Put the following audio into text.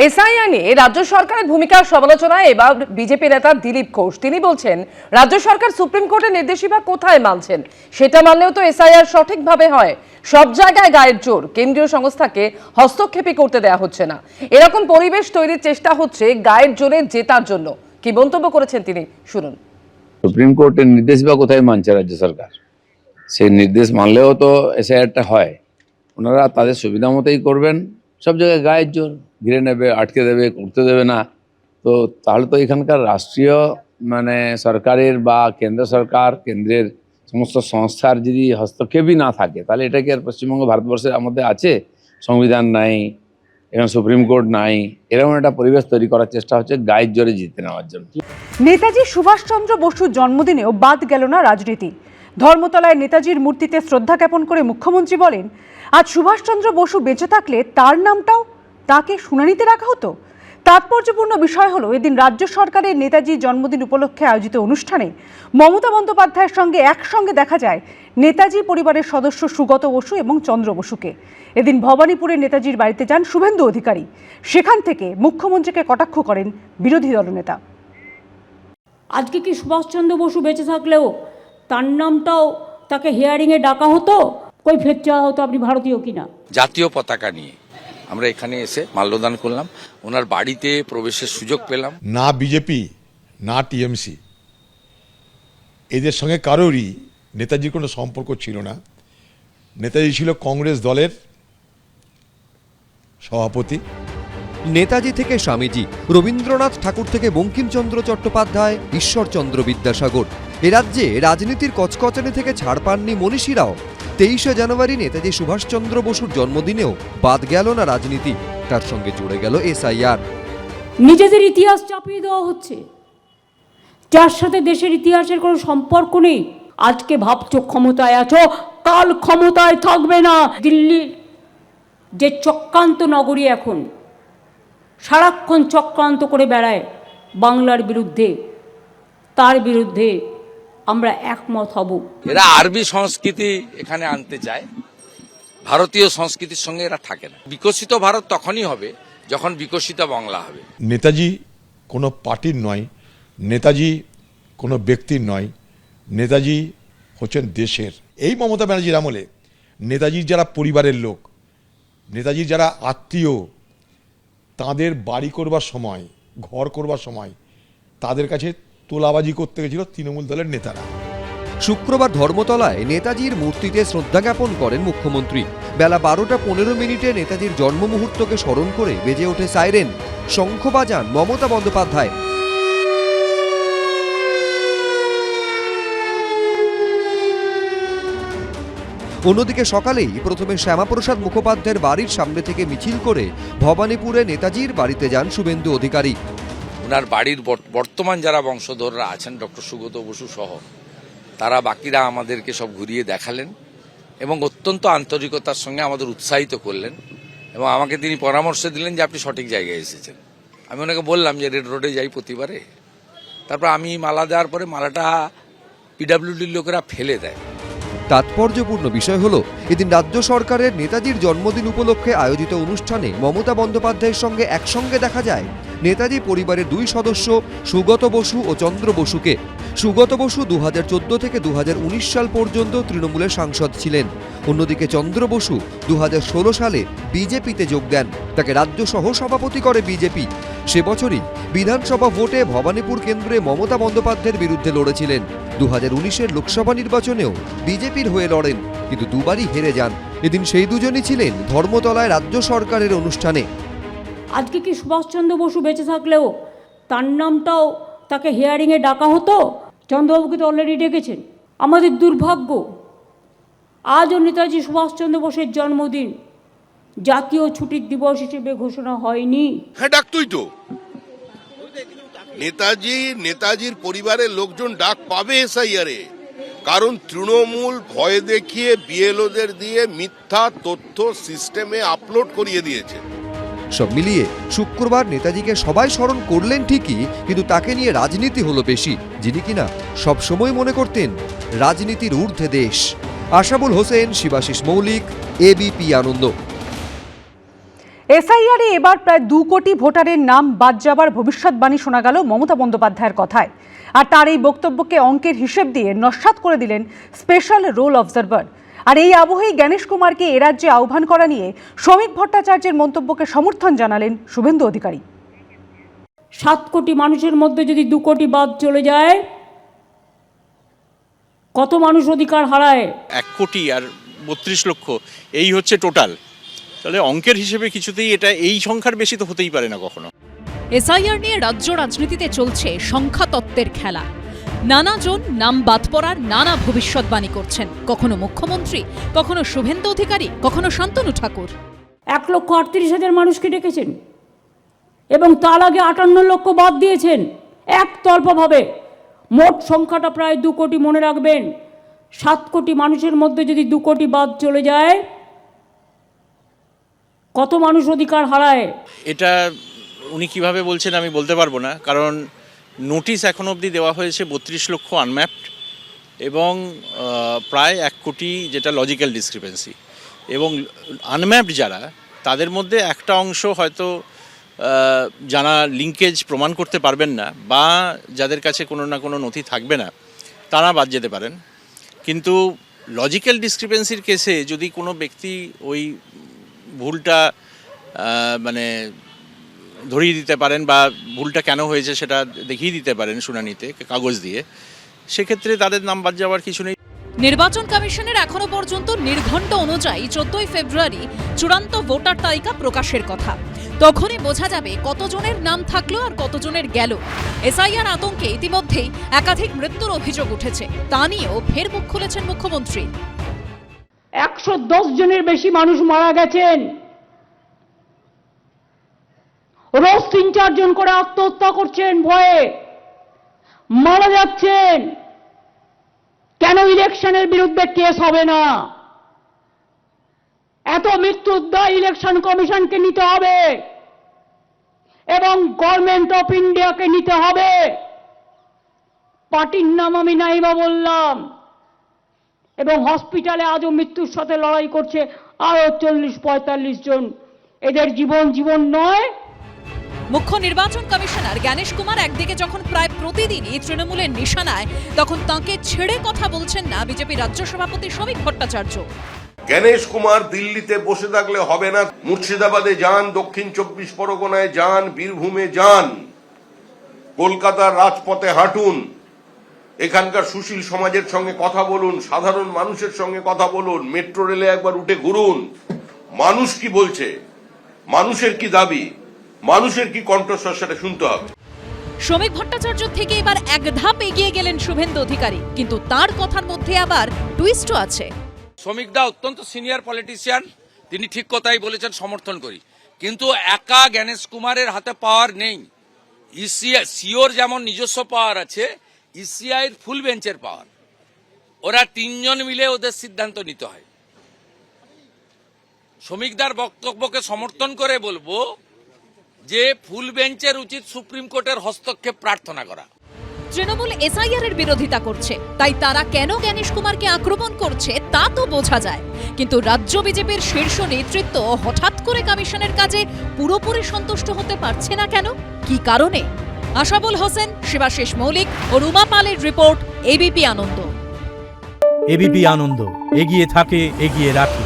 SIR নিয়ে রাজ্য সরকারের ভূমিকার সমালোচনায় এবার বিজেপি নেতা দিলীপ ঘোষ তিনি বলছেন, রাজ্য সরকার সুপ্রিম কোর্টের নির্দেশিকা কোথায় মানছেন? সেটা মানলেও তো এসআইআর সঠিকভাবে হয়। সব জায়গায় গায়ের জোর, কেন্দ্রীয় সংস্থাকে হস্তক্ষেপই করতে দেয়া হচ্ছে না। এরকম পরিবেশ তৈরির চেষ্টা হচ্ছে গায়ের জোরে জেতার জন্য। কি মন্তব্য করেছেন তিনি, শুনুন। সুপ্রিম কোর্টের নির্দেশ বা কোথায় মানছে রাজ্য সরকার? সেই নির্দেশ মানলেও তো এসআইআরটা হয়। ওনারা তাদের সুবিধা মতোই করবেন। সব জায়গায় গায়ের জোর, ঘিরে নেবে, আটকে দেবে, করতে দেবে না। তো তাহলে তো এখানকার রাষ্ট্রীয় সরকারের বা কেন্দ্র সরকার, কেন্দ্রের সমস্ত সংস্থার যদি হস্তক্ষেপই না থাকে, তাহলে এটা কি আর পশ্চিমবঙ্গ ভারতবর্ষের মধ্যে আছে? সংবিধান নাই, এখানে সুপ্রিম কোর্ট নাই, এরকম একটা পরিবেশ তৈরি করার চেষ্টা হচ্ছে গায়ের জোরে জিতে নেওয়ার জন্য। নেতাজি সুভাষচন্দ্র বসুর জন্মদিনেও বাদ গেল না রাজনীতি। ধর্মতলায় নেতাজির মূর্তিতে শ্রদ্ধা জ্ঞাপন করে মুখ্যমন্ত্রী বলেন, আজ সুভাষচন্দ্র বসু বেঁচে থাকলে তার নামটাও তাকে শুনানিতে রাখা হতো। তাৎপর্যপূর্ণ বিষয় হলো, এদিন রাজ্য সরকারের নেতাজির জন্মদিন উপলক্ষে আয়োজিত অনুষ্ঠানে মমতা বন্দ্যোপাধ্যায়ের সঙ্গে একসঙ্গে দেখা যায় নেতাজি পরিবারের সদস্য সুগত বসু এবং চন্দ্র বসুকে। এদিন ভবানীপুরের নেতাজির বাড়িতে যান শুভেন্দু অধিকারী। সেখান থেকে মুখ্যমন্ত্রীকে কটাক্ষ করেন বিরোধী দলনেতা। আজকে কি সুভাষচন্দ্র বসু বেঁচে থাকলেও তার নামটাও তাকে হিয়ারিংয়ে ডাকা হতো, কই ফের চাওয়া হতো আপনি ভারতীয় কিনা। জাতীয় পতাকা নিয়ে আমরা এখানে এসে মাল্যদান করলাম, ওনার বাড়িতে প্রবেশের সুযোগ পেলাম। না বিজেপি না টিএমসি, এদের সঙ্গে কারোরই নেতাজির কোনো সম্পর্ক ছিল না। নেতাজি ছিল কংগ্রেস দলের সভাপতি। নেতাজি থেকে স্বামীজি, রবীন্দ্রনাথ ঠাকুর থেকে বঙ্কিমচন্দ্র চট্টোপাধ্যায়, ঈশ্বরচন্দ্র বিদ্যাসাগর, এ রাজ্যে রাজনীতির কচকচানি থেকে ছাড় পাননি মনীষীরাও। 23শে জানুয়ারি নেতাজি সুভাষচন্দ্র বসুর জন্মদিনেও বাদ গেল না রাজনীতি, তার সঙ্গে জুড়ে গেল এসআইআর। নিজেদের ইতিহাস চাপিয়ে দেওয়া হচ্ছে, যার সাথে দেশের ইতিহাসের কোনো সম্পর্ক নেই। আজকে ভাবছো ক্ষমতায় আছো, কাল ক্ষমতায় থাকবে না। দিল্লির যে চক্রান্ত নগরী এখন সারাক্ষণ চক্রান্ত করে বেড়ায় বাংলার বিরুদ্ধে, তার বিরুদ্ধে আমরা একমত হব। এরা আরবি সংস্কৃতি এখানে আনতে চায়, ভারতীয় সংস্কৃতির সঙ্গে এরা থাকে না। বিকশিত ভারত তখনই হবে যখন বিকশিত বাংলা হবে। নেতাজি কোনো পার্টির নয়, নেতাজি কোনো ব্যক্তির নয়, নেতাজি হচ্ছেন দেশের। এই মমতা ব্যানার্জির আমলে নেতাজির যারা পরিবারের লোক, নেতাজির যারা আত্মীয়, তাদের বাড়ি করবার সময়, ঘর করবার সময় তাদের কাছে তোলাবাজি করতে গেছিল তৃণমূল দলের নেতারা। শুক্রবার ধর্মতলায় নেতাজির মূর্তিতে শ্রদ্ধা জ্ঞাপন করেন মুখ্যমন্ত্রী। বেলা 12:15 নেতাজির জন্ম মুহূর্তকে স্মরণ করে বেজে ওঠে সাইরেন, শঙ্খ বাজান মমতা বন্দ্যোপাধ্যায়। অন্যদিকে সকালেই প্রথমে শ্যামাপ্রসাদ মুখোপাধ্যায়ের বাড়ির সামনে থেকে মিছিল করে ভবানীপুরে নেতাজির বাড়িতে যান শুভেন্দু অধিকারী। ওনার বাড়ির বর্তমান যারা বংশধররা আছেন, ডক্টর সুগত বসু সহ, তারা বাকিরা আমাদেরকে সব ঘুরিয়ে দেখালেন এবং অত্যন্ত আন্তরিকতার সঙ্গে আমাদের উৎসাহিত করলেন এবং আমাকে তিনি পরামর্শ দিলেন যে আপনি সঠিক জায়গায় এসেছেন। আমি ওনাকে বললাম যে রেড রোডে যাই প্রতিবারে, তারপর আমি মালা দেওয়ার পরে মালাটা পিডাব্লিউডির লোকেরা ফেলে দেয়। তাৎপর্যপূর্ণ বিষয় হলো, এদিন রাজ্য সরকারের নেতাজির জন্মদিন উপলক্ষে আয়োজিত অনুষ্ঠানে মমতা বন্দ্যোপাধ্যায়ের সঙ্গে একসঙ্গে দেখা যায় নেতাজি পরিবারের 2 সদস্য সুগত বসু ও চন্দ্র বসুকে। সুগত বসু 2014 থেকে 2019 সাল পর্যন্ত তৃণমূলের সাংসদ ছিলেন। অন্যদিকে চন্দ্র বসু 2016 সালে বিজেপিতে যোগ দেন, তাকে রাজ্য সহ সভাপতি করে বিজেপি। সে বছরই বিধানসভা ভোটে ভবানীপুর কেন্দ্রে মমতা বন্দ্যোপাধ্যায়ের বিরুদ্ধে লড়েছিলেন। 2019-এর লোকসভা নির্বাচনেও বিজেপির হয়ে লড়েন, কিন্তু দুবারই হেরে যান। এদিন সেই দুজনই ছিলেন ধর্মতলায় রাজ্য সরকারের অনুষ্ঠানে। আজকে কি সুভাষচন্দ্র বসু বেঁচে থাকলেও তার নামটাও তাকে হিয়ারিংয়ে ডাকা হতো? চন্দ্রবাবুকে তো অলরেডি ডেকেছেন। আমাদের দুর্ভাগ্য, আজও নেতাজি সুভাষচন্দ্র বোসের জন্মদিন জাতীয় ছুটির দিবস হিসেবে ঘোষণা হয়নি। হ্যাঁ, ডাকতই তো। নেতাজির পরিবারের লোকজন ডাক পাবে এসআইআরে, কারণ তৃণমূল ভয় দেখিয়ে বিএলওদের দিয়ে মিথ্যা তথ্য সিস্টেমে আপলোড করিয়ে দিয়েছে। সব মিলিয়ে শুক্রবার নেতাজিকে সবাই স্মরণ করলেন ঠিকই, কিন্তু তাকে নিয়ে রাজনীতি হলো বেশি, যিনি কিনা সবসময় মনে করতেন রাজনীতির ঊর্ধ্বে দেশ। আশাবুল হোসেন, শিবাশিস মৌলিক, এবিপি আনন্দ। এসআইআরে এবার প্রায় 2 কোটি ভোটারের নাম বাদ যাবার ভবিষ্যৎবাণী শোনা গেল মমতা বন্দ্যোপাধ্যায়ের কথায়। আর তার এই বক্তব্যকে অঙ্কের হিসেব দিয়ে নস্যাৎ করে দিলেন স্পেশাল রোল অবজারভার। আর এই আবহেই গণেশ কুমারকে এ রাজ্যে আহ্বান করা নিয়ে শ্রমিক ভট্টাচার্যের মন্তব্যকে সমর্থন জানালেন শুভেন্দু অধিকারী। 7 কোটি মানুষের মধ্যে যদি 2 কোটি বাদ চলে যায়, কত মানুষ অধিকার হারায়? 1 কোটি আর 32 লক্ষ, এই হচ্ছে টোটাল। তাহলে অঙ্কের হিসেবে কিছুতেই এটা এই সংখ্যার বেশি তো হতেই পারে না কখনো। এসআইআর নিয়ে রাজ্য রাজনীতিতে চলছে সংখ্যা তত্ত্বের খেলা। নানাজন নাম বাদ পড়ার নানা ভবিষ্যৎবাণী করছেন, কখনো মুখ্যমন্ত্রী, কখনো শুভেন্দু অধিকারী, কখনো শান্তনু ঠাকুর। 1,38,000 মানুষকে ডেকেছেন এবং তার আগে 58 লক্ষ বাদ দিয়েছেন একতরফাভাবে। মোট সংখ্যাটা প্রায় 2 কোটি। মনে রাখবেন, 7 কোটি মানুষের মধ্যে যদি 2 কোটি বাদ চলে যায়, কত মানুষ অধিকার হারায়? এটা উনি কিভাবে বলছেন আমি বলতে পারবো না, কারণ নোটিশ এখন অবধি দেওয়া হয়েছে 32 লক্ষ আনম্যাপড এবং প্রায় 1 কোটি, যেটা লজিক্যাল ডিসক্রিপেন্সি। এবং আনম্যাপড যারা, তাদের মধ্যে একটা অংশ হয়তো যারা লিঙ্কেজ প্রমাণ করতে পারবেন না বা যাদের কাছে কোনো না কোনো নথি থাকবে না, তারা বাদ যেতে পারেন। কিন্তু লজিক্যাল ডিসক্রিপেন্সির কেসে যদি কোনো ব্যক্তি ওই ভুলটা মানে ধরিয়ে দিতে পারেন বা ভুলটা কেন হয়েছে সেটা দেখিয়ে দিতে পারেন শুনানিতে কাগজ দিয়ে, সেক্ষেত্রে তাদের নাম বাদ যাওয়ার কিছু নেই। নির্বাচন কমিশনের এখনো পর্যন্ত নির্ঘণ্ট অনুযায়ী 14 ফেব্রুয়ারি চূড়ান্ত ভোটার তালিকা প্রকাশের কথা। তখনই বোঝা যাবে কতজনের নাম থাকলো আর কতজনের গেল। এসআইআর আতঙ্কে ইতিমধ্যেই একাধিক মৃত্যুর অভিযোগ উঠেছে, তা নিয়েও ফের মুখ খুলেছেন মুখ্যমন্ত্রী। 110 জনের বেশি মানুষ মারা গেছেন, রোজ 3-4 জন করে আত্মহত্যা করছেন, ভয়ে মারা যাচ্ছেন। কেন ইলেকশনের বিরুদ্ধে কেস হবে না? এত মৃত্যুর দায় ইলেকশন কমিশনকে নিতে হবে এবং গভর্নমেন্ট অফ ইন্ডিয়াকে নিতে হবে। পার্টির নাম আমি নাইবা বললাম, এবং হসপিটালে আজও মৃত্যুর সাথে লড়াই করছে আরো 40-45 জন। এদের জীবন নয়। মুখ্য নির্বাচন কমিশনার গণেশ কুমার একদিকে যখন প্রায় প্রতিদিনই তৃণমূলের নিশানায়, তখন তাঁকে ছেড়ে কথা বলছেন না বিজেপি রাজ্য সভাপতি শ্রমিক ভট্টাচার্য। গণেশ কুমার দিল্লিতে বসে থাকলে হবে না। মুর্শিদাবাদে যান, দক্ষিণ 24 পরগনায় যান, বীরভূমে যান, কলকাতার রাজপথে হাঁটুন, এখানকার সুশীল সমাজের সঙ্গে কথা বলুন, সাধারণ মানুষের সঙ্গে কথা বলুন, মেট্রো রেলে একবার উঠে ঘুরুন। মানুষ কি বলছে, মানুষের কি দাবি, মানুষের কি কণ্ঠস্বর, সেটা শুনতে হবে। শ্রমিক ভট্টাচার্য থেকে এবার এক ধাপ এগিয়ে গেলেন শুভেন্দু অধিকারী, কিন্তু তার কথার মধ্যে আবার টুইস্টও আছে। শ্রমিকদা অত্যন্ত সিনিয়র পলিটিশিয়ান, তিনি ঠিক কথাই বলেছেন, সমর্থন করি। কিন্তু একা গণেশ কুমারের হাতে পাওয়ার নেই। সিওর যেমন নিজস্ব পাওয়ার আছে, ইসিআইয়ের ফুল বেঞ্চের পাওয়ার। ওরা 3 জন মিলে ওদের সিদ্ধান্ত নিতে হয়। শ্রমিকদার বক্তব্যকে সমর্থন করে বলবো যে ফুল বেঞ্চের উচিত সুপ্রিম কোর্টের হস্তক্ষেপ প্রার্থনা করা। তৃণমূল এসআইআর এর বিরোধিতা করছে, তাই তারা কেন গণেশ কুমারকে আক্রমণ করছে তা তো বোঝা যায়। কিন্তু রাজ্য বিজেপির শীর্ষ নেতৃত্ব হঠাৎ করে কমিশনের কাজে পুরোপুরি সন্তুষ্ট হতে পারছে না কেন? কি কারণে? আশাবুল হোসেন, শিবাশিস মৌলিক ও রুমা পালের রিপোর্ট, এবিপি আনন্দ। এবিপি আনন্দ, এগিয়ে থাকে, এগিয়ে রাখে।